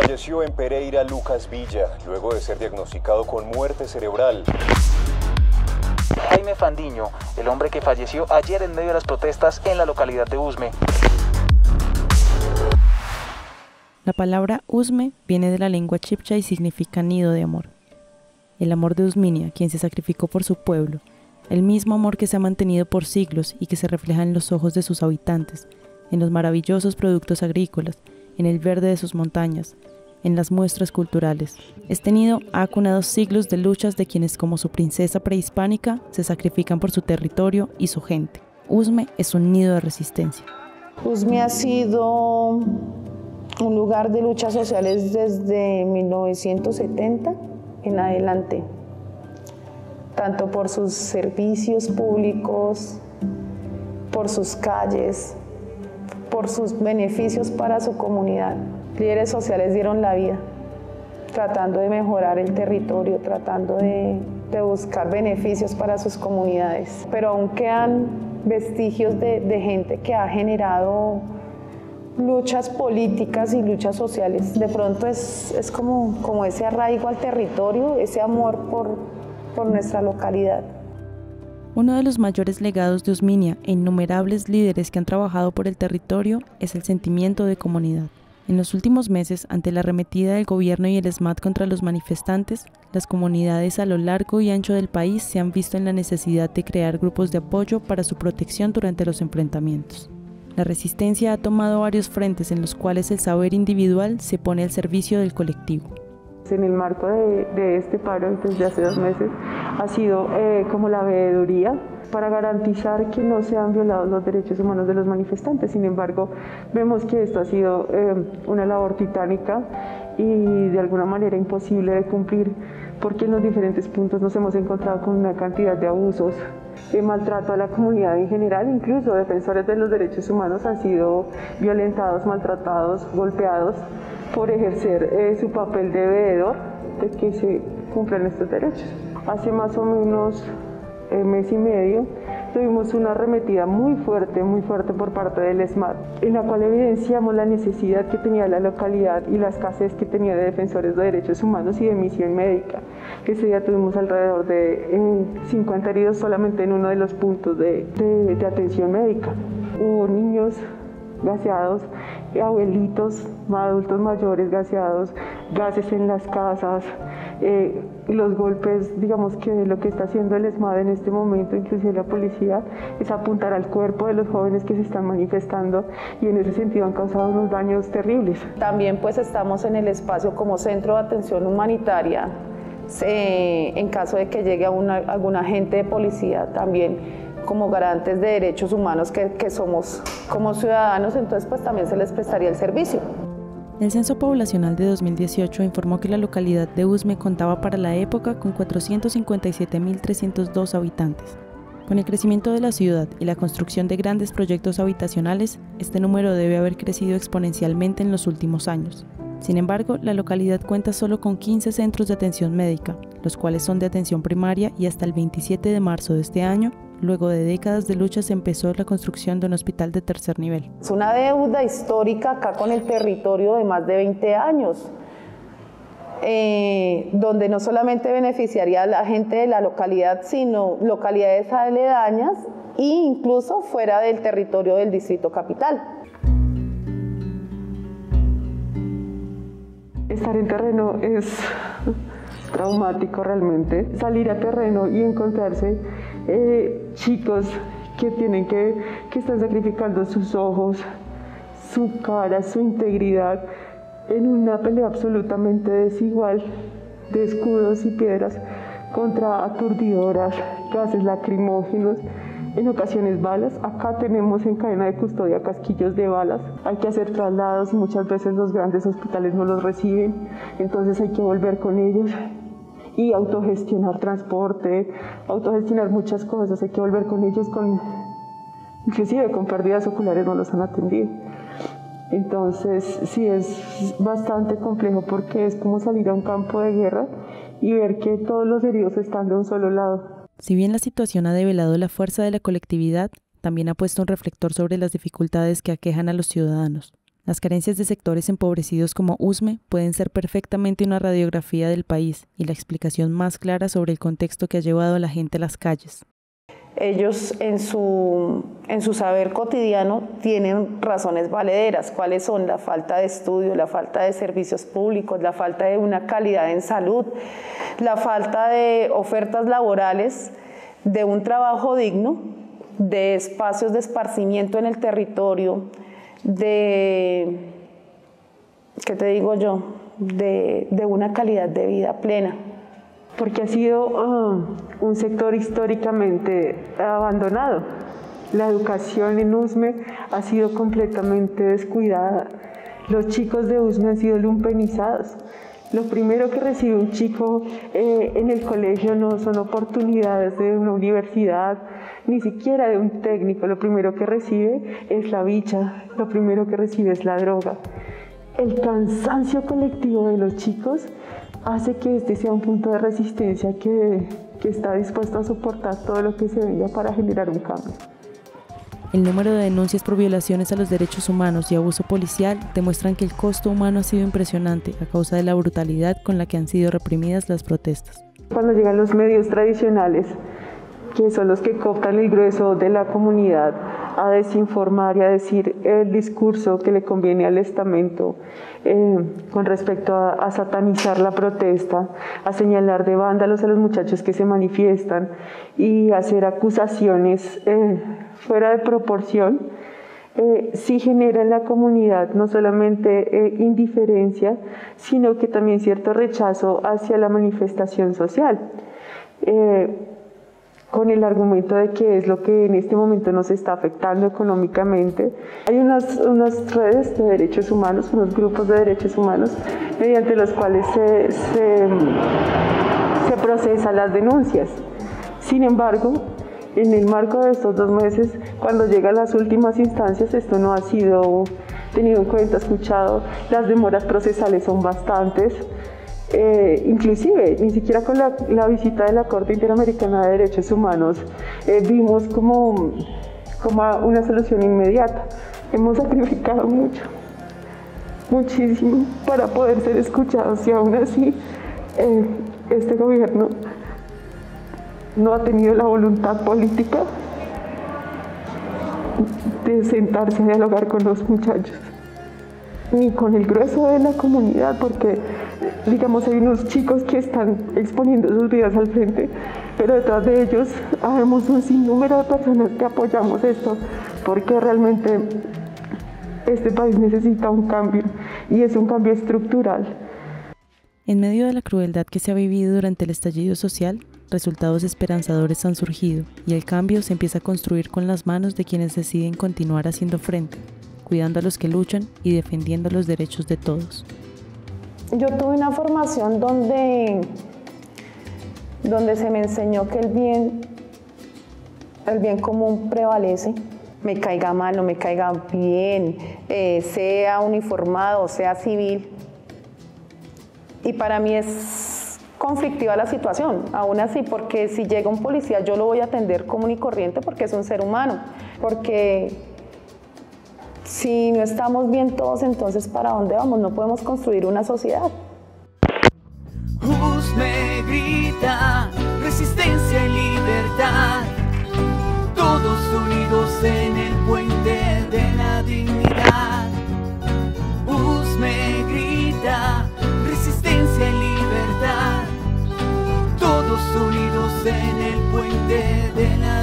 Falleció en Pereira Lucas Villa, luego de ser diagnosticado con muerte cerebral. Jaime Fandiño, el hombre que falleció ayer en medio de las protestas en la localidad de Usme. La palabra Usme viene de la lengua chibcha y significa nido de amor. El amor de Usminia, quien se sacrificó por su pueblo, el mismo amor que se ha mantenido por siglos y que se refleja en los ojos de sus habitantes, en los maravillosos productos agrícolas, en el verde de sus montañas, en las muestras culturales. Este nido ha acunado siglos de luchas de quienes, como su princesa prehispánica, se sacrifican por su territorio y su gente. Usme es un nido de resistencia. Usme ha sido un lugar de luchas sociales desde 1970 en adelante, tanto por sus servicios públicos, por sus calles, por sus beneficios para su comunidad. Líderes sociales dieron la vida, tratando de mejorar el territorio, tratando de buscar beneficios para sus comunidades. Pero aún quedan vestigios de gente que ha generado luchas políticas y luchas sociales. De pronto es como ese arraigo al territorio, ese amor por nuestra localidad. Uno de los mayores legados de Usminia e innumerables líderes que han trabajado por el territorio es el sentimiento de comunidad. En los últimos meses, ante la arremetida del gobierno y el ESMAD contra los manifestantes, las comunidades a lo largo y ancho del país se han visto en la necesidad de crear grupos de apoyo para su protección durante los enfrentamientos. La resistencia ha tomado varios frentes en los cuales el saber individual se pone al servicio del colectivo. En el marco de este paro, desde hace 2 meses, ha sido como la veeduría para garantizar que no sean violados los derechos humanos de los manifestantes. Sin embargo, vemos que esto ha sido una labor titánica y de alguna manera imposible de cumplir, porque en los diferentes puntos nos hemos encontrado con una cantidad de abusos, de maltrato a la comunidad en general. Incluso defensores de los derechos humanos han sido violentados, maltratados, golpeados por ejercer su papel de veedor de que se cumplan estos derechos. Hace más o menos mes y medio tuvimos una arremetida muy fuerte por parte del ESMAD, en la cual evidenciamos la necesidad que tenía la localidad y la escasez que tenía de defensores de derechos humanos y de misión médica. Ese día tuvimos alrededor de 50 heridos solamente en uno de los puntos de atención médica. Hubo niños gaseados, abuelitos, adultos mayores gaseados, gases en las casas, los golpes, digamos que lo que está haciendo el ESMAD en este momento, inclusive la policía, es apuntar al cuerpo de los jóvenes que se están manifestando y en ese sentido han causado unos daños terribles. También pues estamos en el espacio como centro de atención humanitaria, en caso de que llegue algún agente de policía también, como garantes de derechos humanos que somos como ciudadanos, entonces pues también se les prestaría el servicio. El censo poblacional de 2018 informó que la localidad de Usme contaba para la época con 457.302 habitantes. Con el crecimiento de la ciudad y la construcción de grandes proyectos habitacionales, este número debe haber crecido exponencialmente en los últimos años. Sin embargo, la localidad cuenta solo con 15 centros de atención médica, los cuales son de atención primaria, y hasta el 27 de marzo de este año, luego de décadas de lucha, se empezó la construcción de un hospital de tercer nivel. Es una deuda histórica acá con el territorio de más de 20 años, donde no solamente beneficiaría a la gente de la localidad, sino localidades aledañas e incluso fuera del territorio del distrito capital. Estar en terreno es traumático realmente. Salir a terreno y encontrarse chicos que están sacrificando sus ojos, su cara, su integridad en una pelea absolutamente desigual de escudos y piedras contra aturdidoras, gases lacrimógenos, en ocasiones balas. Acá tenemos en cadena de custodia casquillos de balas. Hay que hacer traslados y muchas veces los grandes hospitales no los reciben, entonces hay que volver con ellos y autogestionar transporte, autogestionar muchas cosas. Hay que volver con ellos, inclusive con pérdidas oculares no los han atendido. Entonces sí, es bastante complejo porque es como salir a un campo de guerra y ver que todos los heridos están de un solo lado. Si bien la situación ha develado la fuerza de la colectividad, también ha puesto un reflector sobre las dificultades que aquejan a los ciudadanos. Las carencias de sectores empobrecidos como Usme pueden ser perfectamente una radiografía del país y la explicación más clara sobre el contexto que ha llevado a la gente a las calles. Ellos en su saber cotidiano tienen razones valederas. ¿Cuáles son? La falta de estudio, la falta de servicios públicos, la falta de una calidad en salud, la falta de ofertas laborales, de un trabajo digno, de espacios de esparcimiento en el territorio, de, ¿qué te digo yo?, de una calidad de vida plena. Porque ha sido un sector históricamente abandonado. La educación en Usme ha sido completamente descuidada. Los chicos de Usme han sido lumpenizados. Lo primero que recibe un chico en el colegio no son oportunidades de una universidad, ni siquiera de un técnico. Lo primero que recibe es la bicha, lo primero que recibe es la droga. El cansancio colectivo de los chicos hace que este sea un punto de resistencia que está dispuesto a soportar todo lo que se venga para generar un cambio. El número de denuncias por violaciones a los derechos humanos y abuso policial demuestran que el costo humano ha sido impresionante a causa de la brutalidad con la que han sido reprimidas las protestas. Cuando llegan los medios tradicionales, que son los que cooptan el grueso de la comunidad, a desinformar y a decir el discurso que le conviene al estamento con respecto a satanizar la protesta, a señalar de vándalos a los muchachos que se manifiestan y hacer acusaciones fuera de proporción, sí genera en la comunidad no solamente indiferencia, sino que también cierto rechazo hacia la manifestación social. Con el argumento de que es lo que en este momento nos está afectando económicamente. Hay unas redes de derechos humanos, unos grupos de derechos humanos, mediante los cuales se procesan las denuncias. Sin embargo, en el marco de estos 2 meses, cuando llegan las últimas instancias, esto no ha sido tenido en cuenta, escuchado. Las demoras procesales son bastantes. Inclusive, ni siquiera con la visita de la Corte Interamericana de Derechos Humanos vimos como una solución inmediata. Hemos sacrificado mucho, muchísimo para poder ser escuchados y aún así este gobierno no ha tenido la voluntad política de sentarse a dialogar con los muchachos, ni con el grueso de la comunidad, porque digamos, hay unos chicos que están exponiendo sus vidas al frente, pero detrás de ellos habemos un sinnúmero de personas que apoyamos esto, porque realmente este país necesita un cambio, y es un cambio estructural. En medio de la crueldad que se ha vivido durante el estallido social, resultados esperanzadores han surgido, y el cambio se empieza a construir con las manos de quienes deciden continuar haciendo frente, cuidando a los que luchan y defendiendo los derechos de todos. Yo tuve una formación donde se me enseñó que el bien común prevalece. Me caiga mal, no me caiga bien, sea uniformado, sea civil. Y para mí es conflictiva la situación, aún así, porque si llega un policía yo lo voy a atender común y corriente porque es un ser humano. Porque si no estamos bien todos, entonces ¿para dónde vamos? No podemos construir una sociedad. Usme grita, resistencia y libertad, todos unidos en el puente de la dignidad. Usme grita, resistencia y libertad, todos unidos en el puente de la